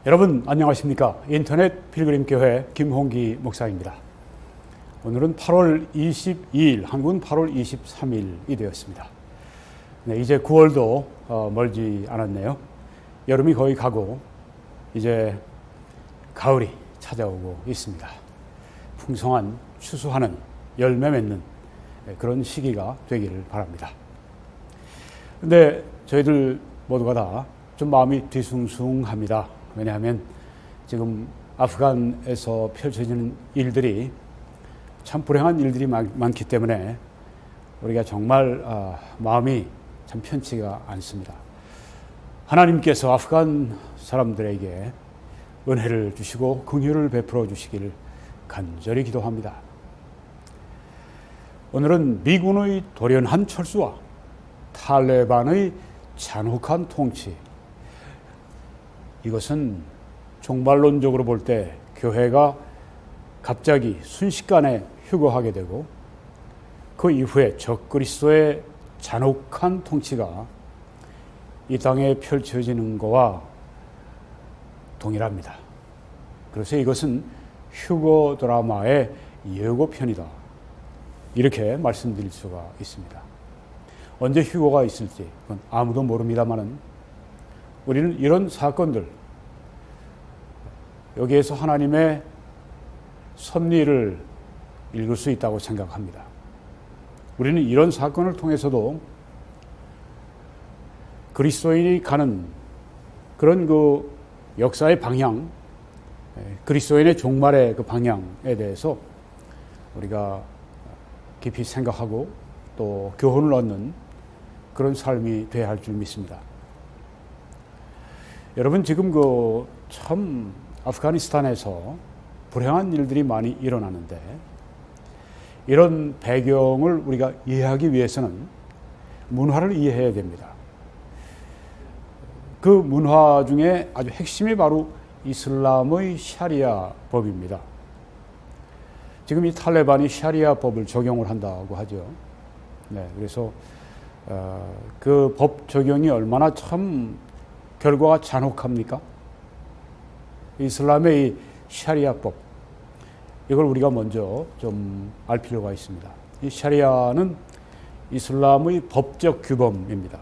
여러분 안녕하십니까? 인터넷 필그림교회 김홍기 목사입니다. 오늘은 8월 22일, 한국은 8월 23일이 되었습니다. 네, 이제 9월도 멀지 않았네요. 여름이 거의 가고 이제 가을이 찾아오고 있습니다. 풍성한 추수하는, 열매 맺는 그런 시기가 되기를 바랍니다. 근데 저희들 모두가 다 좀 마음이 뒤숭숭합니다. 왜냐하면 지금 아프간에서 펼쳐지는 일들이 참 불행한 일들이 많기 때문에 우리가 정말 마음이 참 편치가 않습니다. 하나님께서 아프간 사람들에게 은혜를 주시고 긍휼을 베풀어 주시기를 간절히 기도합니다. 오늘은 미군의 돌연한 철수와 탈레반의 잔혹한 통치, 이것은 종말론적으로 볼 때 교회가 갑자기 순식간에 휴거하게 되고 그 이후에 적그리스도의 잔혹한 통치가 이 땅에 펼쳐지는 것과 동일합니다. 그래서 이것은 휴거 드라마의 예고편이다, 이렇게 말씀드릴 수가 있습니다. 언제 휴거가 있을지 그건 아무도 모릅니다만은 우리는 이런 사건들, 여기에서 하나님의 섭리를 읽을 수 있다고 생각합니다. 우리는 이런 사건을 통해서도 그리스도인이 가는 그런 그 역사의 방향, 그리스도인의 종말의 그 방향에 대해서 우리가 깊이 생각하고 또 교훈을 얻는 그런 삶이 되어야 할 줄 믿습니다. 여러분, 지금 참 아프가니스탄에서 불행한 일들이 많이 일어나는데 이런 배경을 우리가 이해하기 위해서는 문화를 이해해야 됩니다. 그 문화 중에 아주 핵심이 바로 이슬람의 샤리아 법입니다. 지금 이 탈레반이 샤리아 법을 적용을 한다고 하죠. 네, 그래서 그 법 적용이 얼마나 참 결과가 잔혹합니까? 이슬람의 이 샤리아법, 이걸 우리가 먼저 좀 알 필요가 있습니다. 이 샤리아는 이슬람의 법적 규범입니다.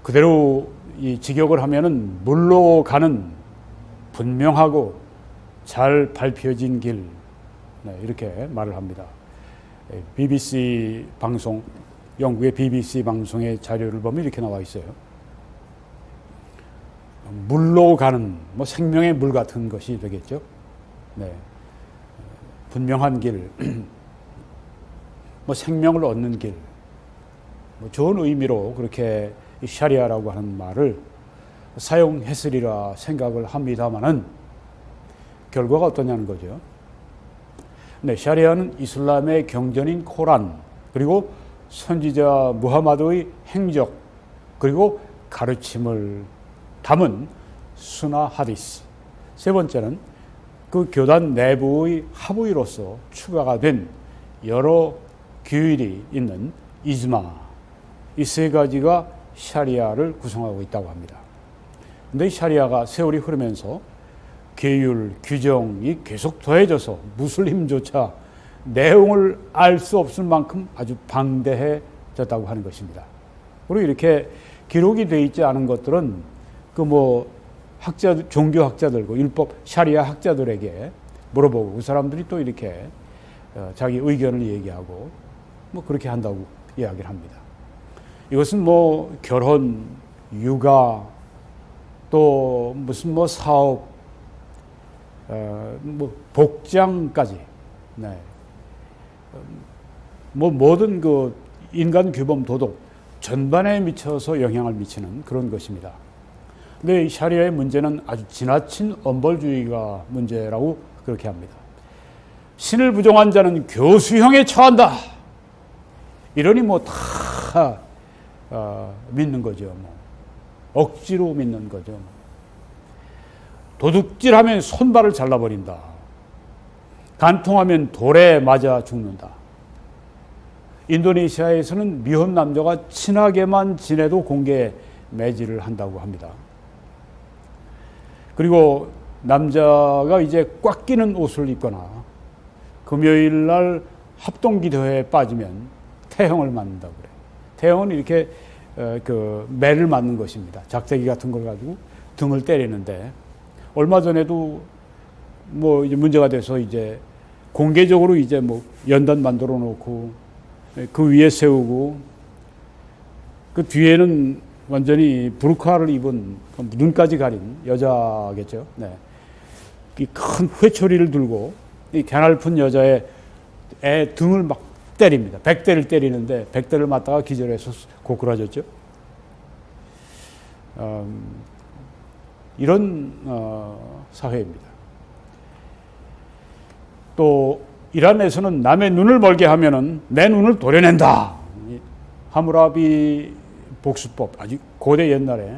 그대로 이 직역을 하면은 물로 가는 분명하고 잘 밝혀진 길, 네, 이렇게 말을 합니다. BBC 방송, 영국의 BBC 방송의 자료를 보면 이렇게 나와 있어요. 물로 가는, 생명의 물 같은 것이 되겠죠. 네. 분명한 길, 생명을 얻는 길, 좋은 의미로 그렇게 샤리아라고 하는 말을 사용했으리라 생각을 합니다만은 결과가 어떠냐는 거죠. 네, 샤리아는 이슬람의 경전인 코란, 그리고 선지자 무하마드의 행적, 그리고 가르침을 담은 수나 하디스, 세 번째는 그 교단 내부의 합의로서 추가가 된 여러 규율이 있는 이즈마, 이 세 가지가 샤리아를 구성하고 있다고 합니다. 그런데 이 샤리아가 세월이 흐르면서 계율, 규정이 계속 더해져서 무슬림조차 내용을 알 수 없을 만큼 아주 방대해졌다고 하는 것입니다. 그리고 이렇게 기록이 되어 있지 않은 것들은 학자들, 종교학자들, 율법 샤리아 학자들에게 물어보고 그 사람들이 또 이렇게 자기 의견을 얘기하고 그렇게 한다고 이야기를 합니다. 이것은 결혼, 육아, 또 무슨 사업, 복장까지, 네, 모든 그 인간 규범, 도덕 전반에 미쳐서 영향을 미치는 그런 것입니다. 근데 이 샤리아의 문제는 아주 지나친 엄벌주의가 문제라고 그렇게 합니다. 신을 부정한 자는 교수형에 처한다, 이러니 다 믿는 거죠. 억지로 믿는 거죠. 도둑질하면 손발을 잘라버린다, 간통하면 돌에 맞아 죽는다. 인도네시아에서는 미혼 남녀가 친하게만 지내도 공개 매질을 한다고 합니다. 그리고 남자가 이제 꽉 끼는 옷을 입거나 금요일 날 합동기도회에 빠지면 태형을 맞는다고 그래요. 태형은 이렇게 그 매를 맞는 것입니다. 작대기 같은 걸 가지고 등을 때리는데, 얼마 전에도 뭐 이제 문제가 돼서 이제 공개적으로 이제 뭐 연단 만들어 놓고 그 위에 세우고, 그 뒤에는 완전히 부르카를 입은 눈까지 가린 여자겠죠. 네. 이 큰 회초리를 들고 이 개날픈 여자의 애 등을 막 때립니다. 100대를 때리는데 100대를 맞다가 기절해서 고꾸라졌죠. 이런 사회입니다. 또 이란에서는 남의 눈을 멀게 하면은 내 눈을 도려낸다. 하무라비 복수법, 아주 고대 옛날에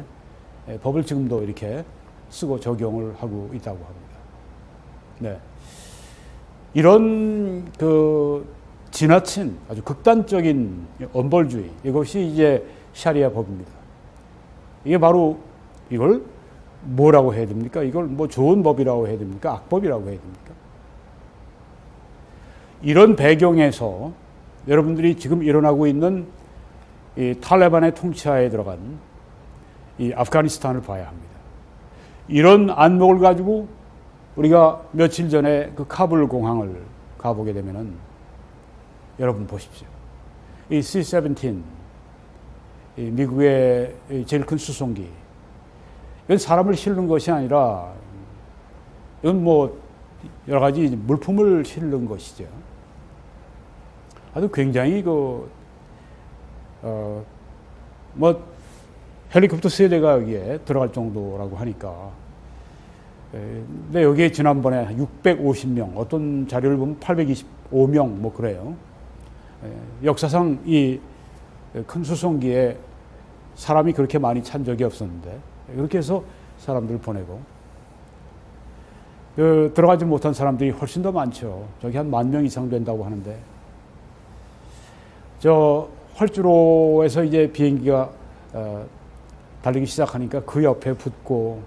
법을 지금도 이렇게 쓰고 적용을 하고 있다고 합니다. 네. 이런 그 지나친 아주 극단적인 엄벌주의, 이것이 이제 샤리아 법입니다. 이게 바로 이걸 뭐라고 해야 됩니까? 이걸 뭐 좋은 법이라고 해야 됩니까? 악법이라고 해야 됩니까? 이런 배경에서 여러분들이 지금 일어나고 있는 이 탈레반의 통치하에 들어간 이 아프가니스탄을 봐야 합니다. 이런 안목을 가지고 우리가 며칠 전에 그 카불 공항을 가보게 되면은, 여러분 보십시오. 이 C-17, 이 미국의 제일 큰 수송기, 이건 사람을 실는 것이 아니라 이건 뭐 여러 가지 물품을 실는 것이죠. 아주 굉장히 뭐 헬리콥터 세대가 여기에 들어갈 정도라고 하니까. 근데 여기에 지난번에 650명, 어떤 자료를 보면 825명 뭐 그래요. 역사상 이 큰 수송기에 사람이 그렇게 많이 찬 적이 없었는데, 그렇게 해서 사람들을 보내고, 들어가지 못한 사람들이 훨씬 더 많죠. 저기 한 10,000명 이상 된다고 하는데, 저 활주로에서 이제 비행기가 달리기 시작하니까 그 옆에 붙고,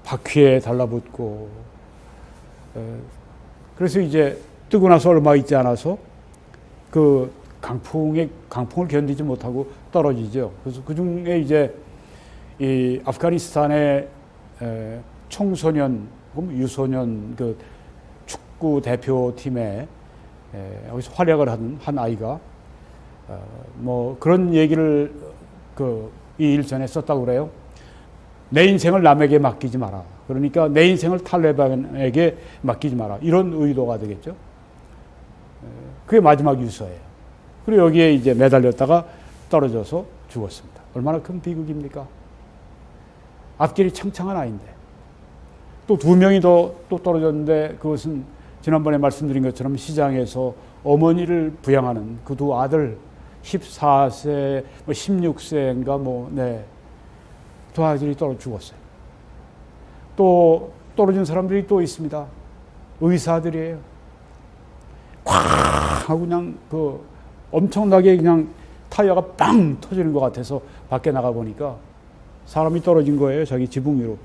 바퀴에 달라붙고, 그래서 이제 뜨고 나서 얼마 있지 않아서 그 강풍을 견디지 못하고 떨어지죠. 그래서 그 중에 이제 이 아프가니스탄의 청소년, 유소년 그 축구 대표팀에 여기서 활약을 하는 한 아이가 뭐 그런 얘기를 이 일 전에 썼다고 그래요. 내 인생을 남에게 맡기지 마라. 그러니까 내 인생을 탈레반에게 맡기지 마라. 이런 의도가 되겠죠. 그게 마지막 유서예요. 그리고 여기에 이제 매달렸다가 떨어져서 죽었습니다. 얼마나 큰 비극입니까? 앞길이 창창한 아이인데. 또 2명이 또 떨어졌는데, 그것은 지난번에 말씀드린 것처럼 시장에서 어머니를 부양하는 그 2 아들, 14세, 16세인가 네. 2 아들이 떨어져 죽었어요. 또 떨어진 사람들이 또 있습니다. 의사들이에요. 콱 하고 그냥 엄청나게 그냥 타이어가 빵 터지는 것 같아서 밖에 나가 보니까 사람이 떨어진 거예요. 자기 지붕 위로.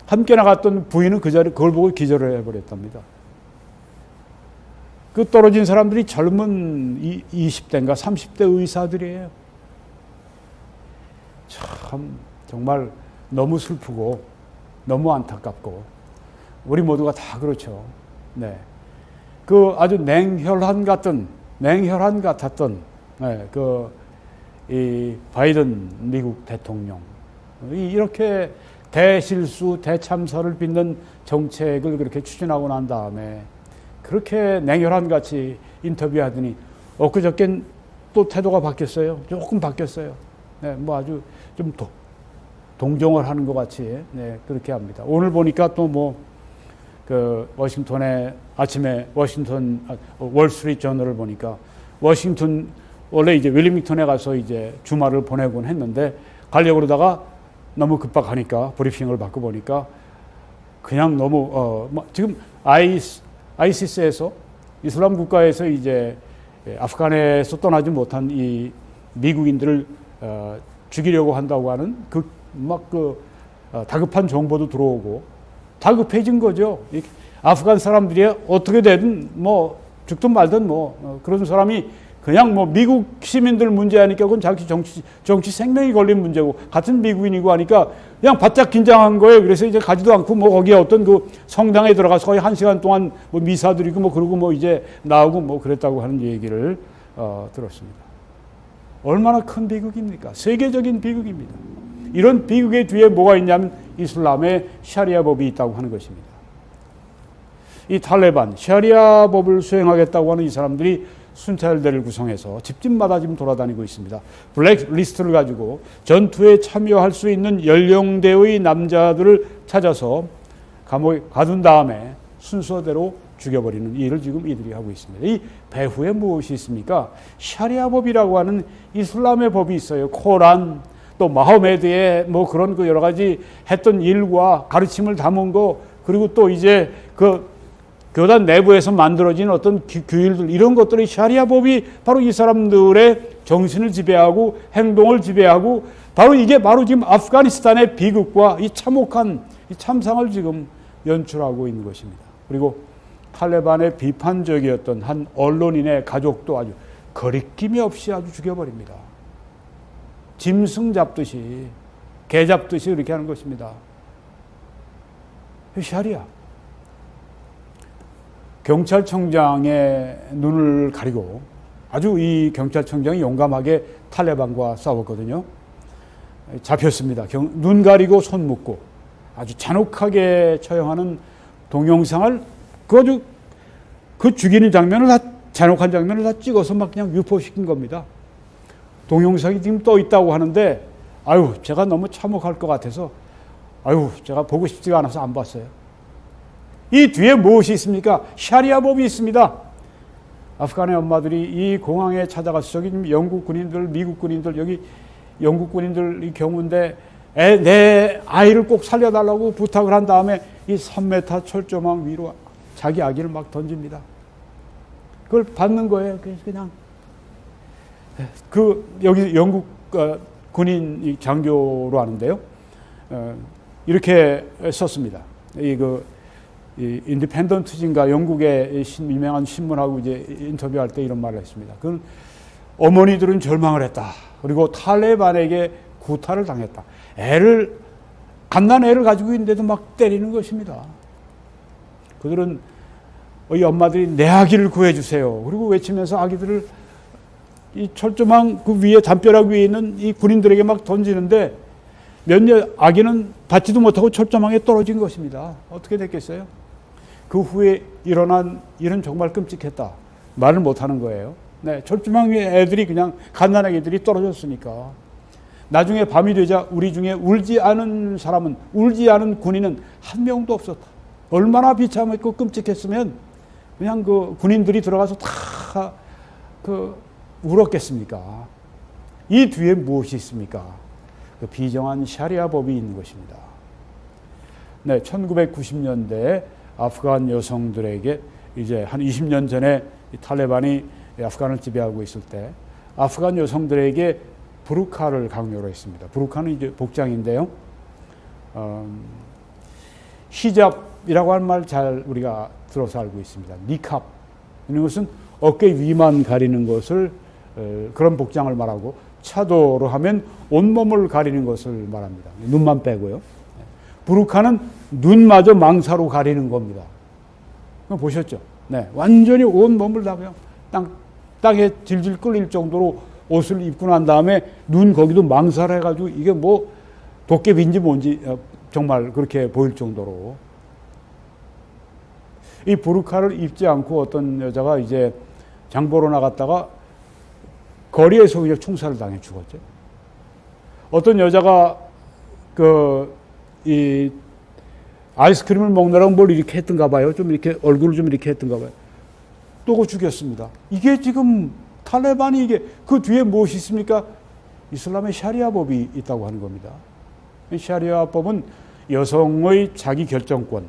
함께 나갔던 부인은 그 자리 그걸 보고 기절을 해버렸답니다. 그 떨어진 사람들이 젊은 20대인가 30대 의사들이에요. 참 정말 너무 슬프고 너무 안타깝고, 우리 모두가 다 그렇죠. 네. 그 아주 냉혈한 같았던 네, 이 바이든 미국 대통령, 이렇게 대실수, 대참사를 빚는 정책을 그렇게 추진하고 난 다음에 그렇게 냉혈한 같이 인터뷰하더니 엊그저께는 또 태도가 바뀌었어요. 조금 바뀌었어요. 네, 뭐 아주 좀 동정을 하는 것 같이 네, 그렇게 합니다. 오늘 보니까 또 워싱턴에 아침에 월스트리트 저널을 보니까 워싱턴 원래 이제 윌리밍턴에 가서 이제 주말을 보내곤 했는데 가려고 그러다가 너무 급박하니까 브리핑을 받고 보니까 그냥 너무 지금 아이시스에서 이슬람 국가에서 이제 아프간에서 떠나지 못한 이 미국인들을 죽이려고 한다고 하는 다급한 정보도 들어오고 다급해진 거죠. 아프간 사람들이 어떻게 되든 뭐 죽든 말든 뭐 그런 사람이 그냥 뭐 미국 시민들 문제 하니까 그건 자기 정치 생명이 걸린 문제고 같은 미국인이고 하니까 그냥 바짝 긴장한 거예요. 그래서 이제 가지도 않고 뭐 거기에 어떤 그 성당에 들어가서 거의 1시간 동안 뭐 미사 드리고 뭐 그러고 뭐 이제 나오고 뭐 그랬다고 하는 얘기를 들었습니다. 얼마나 큰 비극입니까? 세계적인 비극입니다. 이런 비극의 뒤에 뭐가 있냐면 이슬람의 샤리아 법이 있다고 하는 것입니다. 이 탈레반 샤리아 법을 수행하겠다고 하는 이 사람들이 순찰대를 구성해서 집집마다 지금 돌아다니고 있습니다. 블랙리스트를 가지고 전투에 참여할 수 있는 연령대의 남자들을 찾아서 감옥에 가둔 다음에 순서대로 죽여버리는 일을 지금 이들이 하고 있습니다. 이 배후에 무엇이 있습니까? 샤리아 법이라고 하는 이슬람의 법이 있어요. 코란, 또 마호메드의 뭐 그런 그 여러 가지 했던 일과 가르침을 담은 거, 그리고 또 이제 그 교단 내부에서 만들어진 어떤 규율들, 이런 것들이 샤리아 법이 바로 이 사람들의 정신을 지배하고 행동을 지배하고 바로 이게 바로 지금 아프가니스탄의 비극과 이 참혹한 이 참상을 지금 연출하고 있는 것입니다. 그리고 탈레반의 비판적이었던 한 언론인의 가족도 아주 거리낌이 없이 아주 죽여버립니다. 짐승 잡듯이, 개 잡듯이 그렇게 하는 것입니다. 샤리아. 경찰청장의 눈을 가리고 아주 이 경찰청장이 용감하게 탈레반과 싸웠거든요. 잡혔습니다. 눈 가리고 손 묶고 아주 잔혹하게 처형하는 동영상을 그 죽이는 장면을 다, 잔혹한 장면을 다 찍어서 막 그냥 유포시킨 겁니다. 동영상이 지금 떠 있다고 하는데 아유 제가 너무 참혹할 것 같아서 아유 제가 보고 싶지가 않아서 안 봤어요. 이 뒤에 무엇이 있습니까? 샤리아 법이 있습니다. 아프간의 엄마들이 이 공항에 찾아가서 저기 영국 군인들, 미국 군인들, 여기 영국 군인들 이 경우인데 내 아이를 꼭 살려달라고 부탁을 한 다음에 이 3m 철조망 위로 자기 아기를 막 던집니다. 그걸 받는 거예요. 그래서 그냥 여기 영국 군인 장교로 하는데요. 이렇게 썼습니다. 이 인디펜던트진가 영국의 유명한 신문하고 이제 인터뷰할 때 이런 말을 했습니다. 그건 어머니들은 절망을 했다. 그리고 탈레반에게 구타를 당했다. 갓난 애를 가지고 있는데도 막 때리는 것입니다. 그들은 이 엄마들이 내 아기를 구해주세요. 그리고 외치면서 아기들을 이 철조망 그 위에 담벼락 위에 있는 이 군인들에게 막 던지는데 몇 년 아기는 받지도 못하고 철조망에 떨어진 것입니다. 어떻게 됐겠어요? 그 후에 일어난 일은 정말 끔찍했다. 말을 못하는 거예요. 네, 철조망 위에 애들이 그냥 갓난 아기들이 떨어졌으니까. 나중에 밤이 되자 우리 중에 울지 않은 사람은, 울지 않은 군인은 한 명도 없었다. 얼마나 비참했고 끔찍했으면 그냥 그 군인들이 들어가서 다 울었겠습니까? 이 뒤에 무엇이 있습니까? 그 비정한 샤리아 법이 있는 것입니다. 네, 1990년대 아프간 여성들에게 이제 한 20년 전에 탈레반이 아프간을 지배하고 있을 때 아프간 여성들에게 부르카를 강요로 했습니다. 부르카는 이제 복장인데요. 히잡이라고 하는 말 잘 우리가 들어서 알고 있습니다. 니캅. 이런 것은 어깨 위만 가리는 것을 그런 복장을 말하고 차도로 하면 온몸을 가리는 것을 말합니다. 눈만 빼고요. 부르카는 눈마저 망사로 가리는 겁니다. 보셨죠? 네, 완전히 온몸을 다 그냥 땅에 질질 끌릴 정도로 옷을 입고 난 다음에 눈 거기도 망사를 해가지고 이게 뭐 도깨비인지 뭔지 정말 그렇게 보일 정도로. 이 부르카를 입지 않고 어떤 여자가 이제 장보러 나갔다가 거리에서 그냥 총살을 당해 죽었죠. 어떤 여자가 이 아이스크림을 먹느라고 뭘 이렇게 했던가 봐요. 좀 이렇게 얼굴을 좀 이렇게 했던가 봐요. 또 죽였습니다. 이게 지금 탈레반이 이게 그 뒤에 무엇이 있습니까? 이슬람의 샤리아 법이 있다고 하는 겁니다. 이 샤리아 법은 여성의 자기 결정권,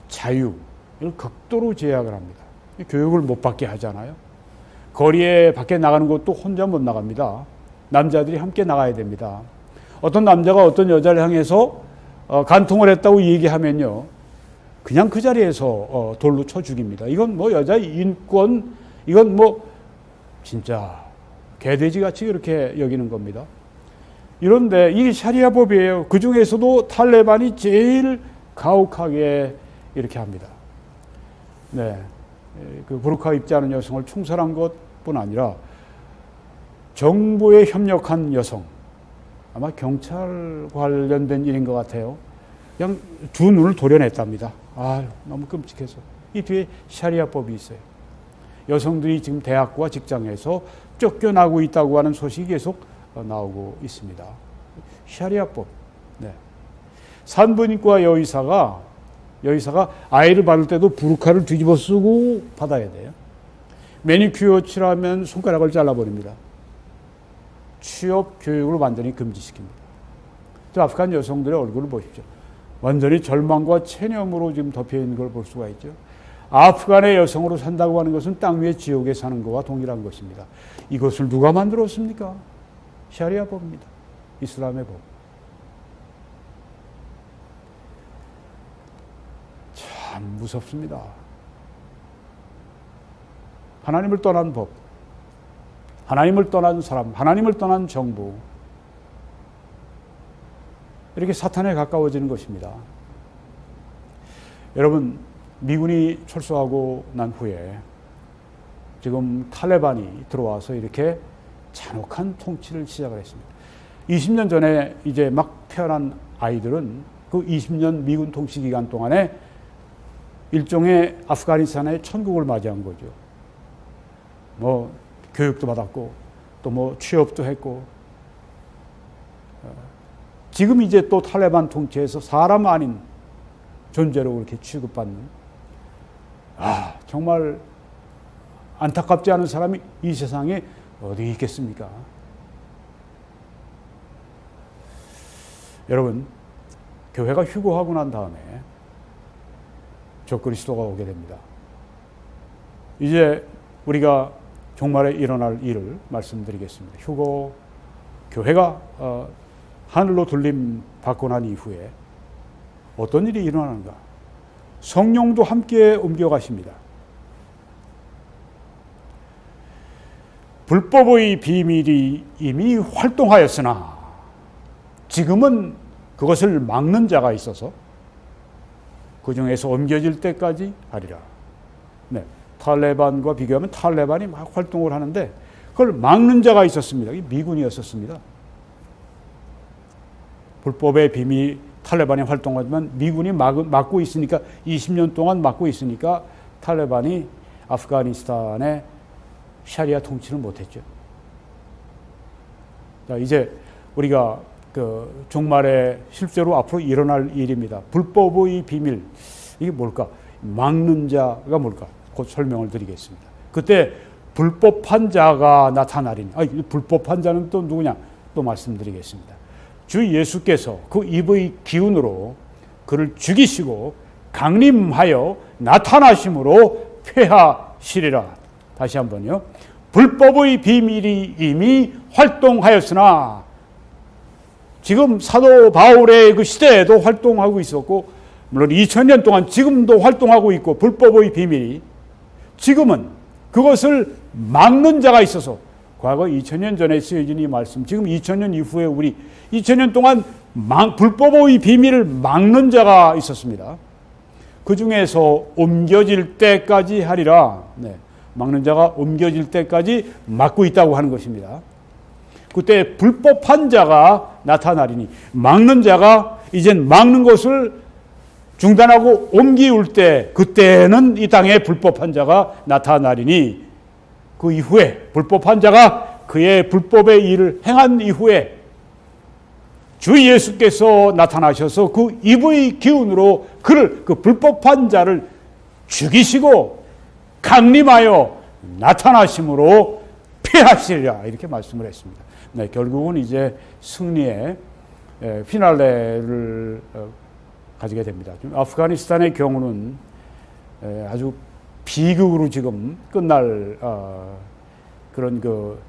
자유, 이걸 극도로 제약을 합니다. 교육을 못 받게 하잖아요. 거리에 밖에 나가는 것도 혼자 못 나갑니다. 남자들이 함께 나가야 됩니다. 어떤 남자가 어떤 여자를 향해서 간통을 했다고 얘기하면요, 그냥 그 자리에서 돌로 쳐 죽입니다. 이건 뭐 여자 인권, 이건 뭐 진짜 개돼지같이 그렇게 여기는 겁니다. 이런데 이게 샤리아법이에요. 그 중에서도 탈레반이 제일 가혹하게 이렇게 합니다. 네, 그 부르카 입지 않은 여성을 총살한 것뿐 아니라 정부에 협력한 여성, 아마 경찰 관련된 일인 것 같아요. 그냥 두 눈을 도려냈답니다. 아유, 너무 끔찍해서. 이 뒤에 샤리아법이 있어요. 여성들이 지금 대학과 직장에서 쫓겨나고 있다고 하는 소식이 계속 나오고 있습니다. 샤리아법. 네. 산부인과 여의사가 아이를 받을 때도 부르카를 뒤집어 쓰고 받아야 돼요. 매니큐어 칠하면 손가락을 잘라버립니다. 취업 교육을 완전히 금지시킵니다. 저 아프간 여성들의 얼굴을 보십시오. 완전히 절망과 체념으로 지금 덮여 있는 걸 볼 수가 있죠. 아프간의 여성으로 산다고 하는 것은 땅 위에 지옥에 사는 것과 동일한 것입니다. 이것을 누가 만들었습니까? 샤리아법입니다. 이슬람의 법. 참 무섭습니다. 하나님을 떠난 법, 하나님을 떠난 사람, 하나님을 떠난 정부, 이렇게 사탄에 가까워지는 것입니다. 여러분, 미군이 철수하고 난 후에 지금 탈레반이 들어와서 이렇게 잔혹한 통치를 시작을 했습니다. 20년 전에 이제 막 태어난 아이들은 그 20년 미군 통치 기간 동안에 일종의 아프가니스탄의 천국을 맞이한 거죠. 뭐 교육도 받았고 또 뭐 취업도 했고, 지금 이제 또 탈레반 통치에서 사람 아닌 존재로 그렇게 취급받는, 정말 안타깝지 않은 사람이 이 세상에 어디 있겠습니까? 여러분, 교회가 휴거하고 난 다음에 적그리스도가 오게 됩니다. 이제 우리가 종말에 일어날 일을 말씀드리겠습니다. 휴거, 교회가 하늘로 돌림 받고 난 이후에 어떤 일이 일어나는가? 성령도 함께 옮겨가십니다. 불법의 비밀이 이미 활동하였으나 지금은 그것을 막는 자가 있어서 그 중에서 옮겨질 때까지 하리라. 네, 탈레반과 비교하면 탈레반이 막 활동을 하는데 그걸 막는 자가 있었습니다. 미군이었었습니다. 불법의 비밀, 탈레반이 활동하지만 미군이 막고 있으니까 20년 동안 막고 있으니까 탈레반이 아프가니스탄의 샤리아 통치를 못했죠. 자, 이제 우리가 그 종말에 실제로 앞으로 일어날 일입니다. 불법의 비밀, 이게 뭘까? 막는 자가 뭘까? 곧 설명을 드리겠습니다. 그때 불법한 자가 나타나리니, 불법한 자는 또 누구냐? 또 말씀드리겠습니다. 주 예수께서 그 입의 기운으로 그를 죽이시고 강림하여 나타나심으로 폐하시리라. 다시 한번요. 불법의 비밀이 이미 활동하였으나, 지금 사도 바울의 그 시대에도 활동하고 있었고, 물론 2000년 동안 지금도 활동하고 있고, 불법의 비밀이 지금은 그것을 막는 자가 있어서, 과거 2000년 전에 쓰여진 이 말씀, 지금 2000년 이후에 우리 2000년 동안 불법의 비밀을 막는 자가 있었습니다. 그 중에서 옮겨질 때까지 하리라. 네, 막는 자가 옮겨질 때까지 막고 있다고 하는 것입니다. 그때 불법한 자가 나타나리니, 막는 자가 이젠 막는 것을 중단하고 옮기울 때, 그때는 이 땅에 불법한 자가 나타나리니, 그 이후에 불법한 자가 그의 불법의 일을 행한 이후에 주 예수께서 나타나셔서 그 입의 기운으로 그를, 그 불법한 자를 죽이시고 강림하여 나타나심으로 폐하시리라, 이렇게 말씀을 했습니다. 네, 결국은 이제 승리의 피날레를 가지게 됩니다. 아프가니스탄의 경우는 아주 비극으로 지금 끝날 그런 그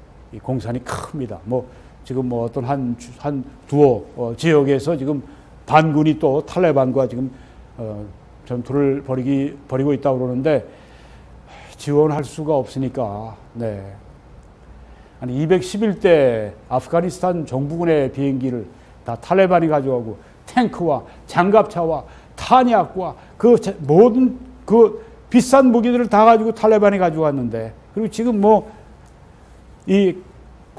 공산이 큽니다. 뭐 지금 뭐 어떤 한 두어 지역에서 지금 반군이 또 탈레반과 지금 전투를 벌이고 있다고 그러는데 지원할 수가 없으니까 네. 한 211대 아프가니스탄 정부군의 비행기를 다 탈레반이 가져가고 탱크와 장갑차와 탄약과 그 모든 그 비싼 무기들을 다 가지고 탈레반이 가져갔는데 그리고 지금 뭐 이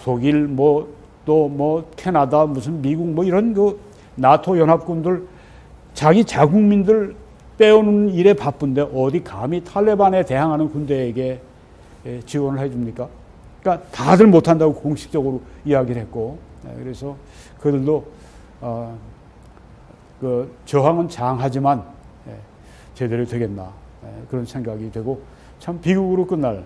독일 또 캐나다 무슨 미국 뭐 이런 그 나토 연합군들 자기 자국민들 빼오는 일에 바쁜데 어디 감히 탈레반에 대항하는 군대에게 지원을 해줍니까? 그러니까 다들 못한다고 공식적으로 이야기를 했고 그래서 그들도 그 저항은 장하지만 제대로 되겠나 그런 생각이 되고 참 비극으로 끝날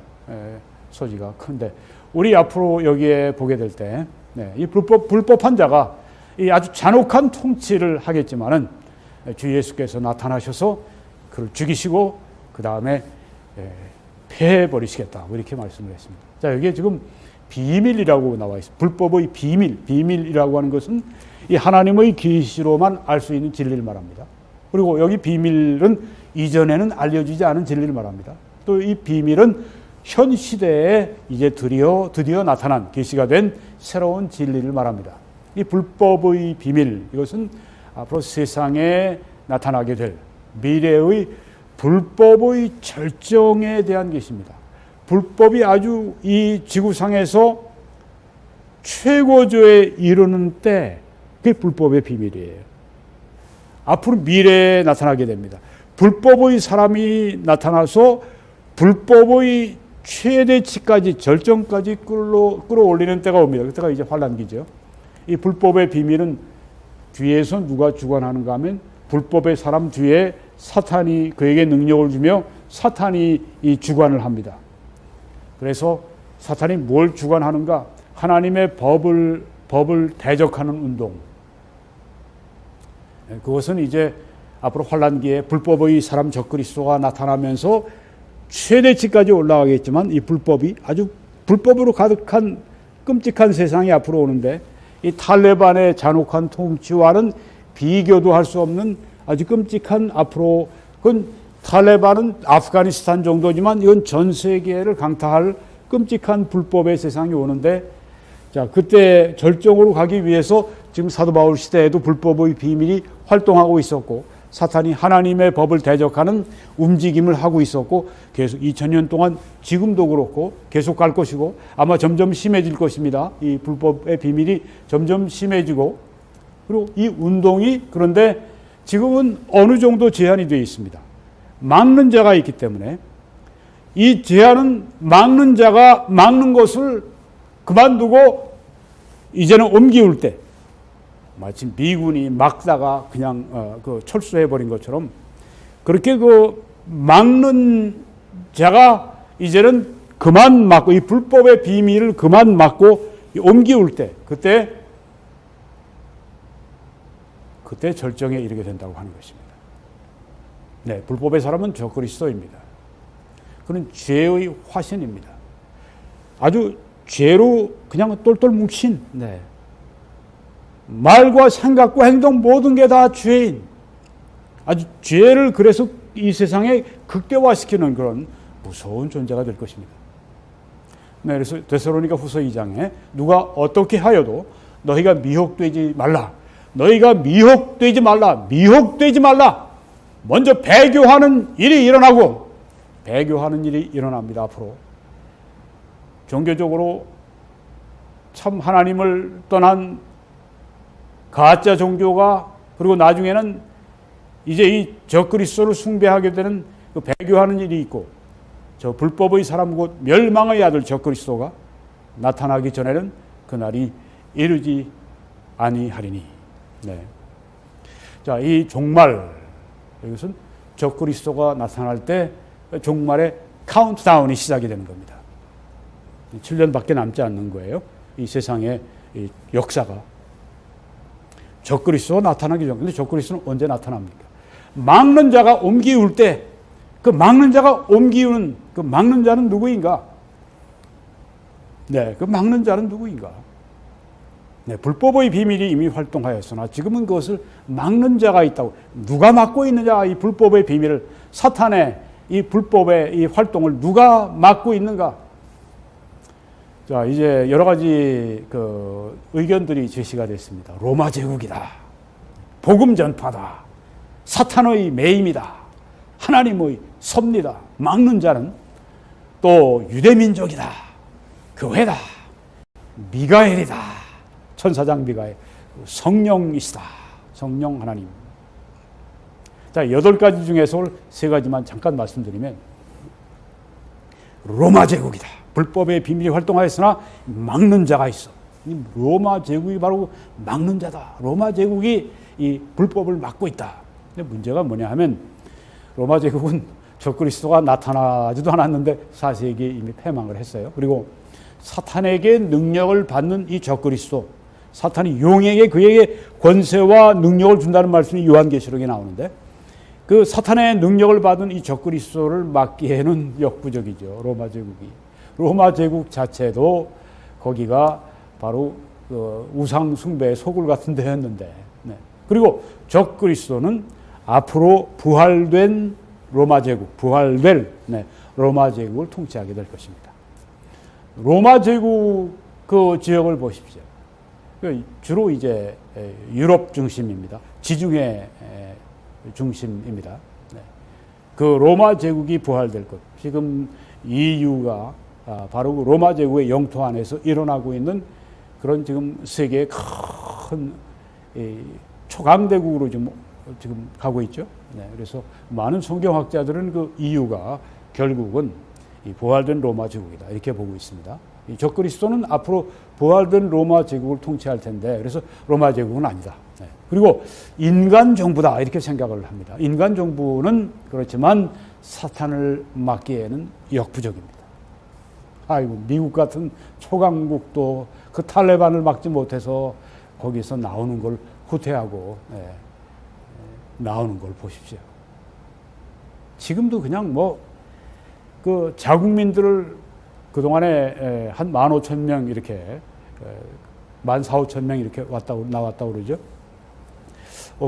소지가 큰데 우리 앞으로 여기에 보게 될 때 이 불법한 자가 이 아주 잔혹한 통치를 하겠지만은 주 예수께서 나타나셔서 그를 죽이시고 그 다음에 폐해 버리시겠다 이렇게 말씀을 했습니다. 자 여기에 지금 비밀이라고 나와 있습니다. 불법의 비밀이라고 하는 것은 이 하나님의 계시로만 알 수 있는 진리를 말합니다. 그리고 여기 비밀은 이전에는 알려지지 않은 진리를 말합니다. 또 이 비밀은 현 시대에 이제 드디어 나타난 계시가 된 새로운 진리를 말합니다. 이 불법의 비밀 이것은 앞으로 세상에 나타나게 될 미래의 불법의 절정에 대한 것입니다. 불법이 아주 이 지구상에서 최고조에 이르는 때 그게 불법의 비밀이에요. 앞으로 미래에 나타나게 됩니다. 불법의 사람이 나타나서 불법의 최대치까지 절정까지 끌어올리는 때가 옵니다. 그때가 이제 환란기죠. 이 불법의 비밀은 뒤에서 누가 주관하는가 하면 불법의 사람 뒤에 사탄이 그에게 능력을 주며 사탄이 이 주관을 합니다. 그래서 사탄이 뭘 주관하는가? 하나님의 법을 대적하는 운동. 그것은 이제 앞으로 환란기에 불법의 사람 적그리스도가 나타나면서 최대치까지 올라가겠지만 이 불법이 아주 불법으로 가득한 끔찍한 세상이 앞으로 오는데 이 탈레반의 잔혹한 통치와는 비교도 할 수 없는 아주 끔찍한 앞으로 그건 탈레반은 아프가니스탄 정도지만 이건 전 세계를 강타할 끔찍한 불법의 세상이 오는데 자 그때 절정으로 가기 위해서 지금 사도 바울 시대에도 불법의 비밀이 활동하고 있었고 사탄이 하나님의 법을 대적하는 움직임을 하고 있었고 계속 2000년 동안 지금도 그렇고 계속 갈 것이고 아마 점점 심해질 것입니다. 이 불법의 비밀이 점점 심해지고 그리고 이 운동이 그런데 지금은 어느 정도 제한이 되어 있습니다. 막는 자가 있기 때문에 이 제한은 막는 자가 막는 것을 그만두고 이제는 옮기울 때 마치 미군이 막다가 그냥 철수해버린 것처럼 그렇게 그 막는 자가 이제는 그만 막고 이 불법의 비밀을 그만 막고 옮기울 때 그때 절정에 이르게 된다고 하는 것입니다. 네, 불법의 사람은 적그리스도입니다. 그는 죄의 화신입니다. 아주 죄로 그냥 똘똘 뭉친 말과 생각과 행동 모든 게 다 죄인. 아주 죄를 그래서 이 세상에 극대화시키는 그런 무서운 존재가 될 것입니다. 네, 그래서 데살로니가 후서 2장에 누가 어떻게 하여도 너희가 미혹되지 말라. 너희가 미혹되지 말라. 미혹되지 말라. 먼저 배교하는 일이 일어나고 배교하는 일이 일어납니다. 앞으로. 종교적으로 참 하나님을 떠난 가짜 종교가 그리고 나중에는 이제 이 적그리스도를 숭배하게 되는 그 배교하는 일이 있고 저 불법의 사람 곧 멸망의 아들 적그리스도가 나타나기 전에는 그날이 이르지 아니하리니. 네. 자, 이 종말 이것은 적그리스도가 나타날 때 종말의 카운트다운이 시작이 되는 겁니다. 7년밖에 남지 않는 거예요. 이 세상의 이 역사가. 적그리스도가 나타나기 전. 근데 적그리스도는 언제 나타납니까? 막는 자가 옮기울 때 그 막는 자가 옮기우는 그 막는 자는 누구인가? 네, 그 막는 자는 누구인가? 네, 불법의 비밀이 이미 활동하였으나 지금은 그것을 막는 자가 있다고. 누가 막고 있느냐? 이 불법의 비밀을, 사탄의 이 불법의 이 활동을 누가 막고 있는가? 자, 이제 여러 가지 그 의견들이 제시가 됐습니다. 로마 제국이다. 복음 전파다. 사탄의 매임이다. 하나님의 섭니다. 막는 자는 또 유대민족이다. 교회다. 미가엘이다. 천사장 미가엘. 성령이시다. 성령 하나님. 자, 8가지 중에서 3가지만 잠깐 말씀드리면, 로마 제국이다. 불법의 비밀이 활동하였으나 막는 자가 있어. 이 로마 제국이 바로 막는 자다. 로마 제국이 이 불법을 막고 있다. 근데 문제가 뭐냐 하면, 로마 제국은 적그리스도가 나타나지도 않았는데 4세기에 이미 패망을 했어요. 그리고 사탄에게 능력을 받는 이 적그리스도, 사탄이 용에게 그에게 권세와 능력을 준다는 말씀이 요한계시록에 나오는데, 그 사탄의 능력을 받은 이 적그리스도를 막기에는 역부족이죠. 로마 제국이. 로마 제국 자체도 거기가 바로 그 우상 숭배의 소굴 같은 데였는데, 네. 그리고 적그리스도는 앞으로 부활된 로마 제국, 부활될 로마 제국을 통치하게 될 것입니다. 로마 제국 그 지역을 보십시오. 주로 이제 유럽 중심입니다. 지중해 중심입니다. 그 로마 제국이 부활될 것. 지금 EU가 바로 그 로마 제국의 영토 안에서 일어나고 있는 그런 지금 세계의 큰 초강대국으로 지금 가고 있죠. 그래서 많은 성경학자들은 그 EU가 결국은 이 부활된 로마 제국이다 이렇게 보고 있습니다. 이 적그리스도는 앞으로 부활된 로마 제국을 통치할 텐데, 그래서 로마 제국은 아니다. 그리고 인간 정부다 이렇게 생각을 합니다. 인간 정부는 그렇지만 사탄을 막기에는 역부족입니다. 아이고, 미국 같은 초강국도 그 탈레반을 막지 못해서 거기서 나오는 걸 후퇴하고 나오는 걸 보십시오. 지금도 그냥 그 자국민들을 그동안에 한 15,000명 이렇게 14,000~15,000명 이렇게 나왔다고 그러죠.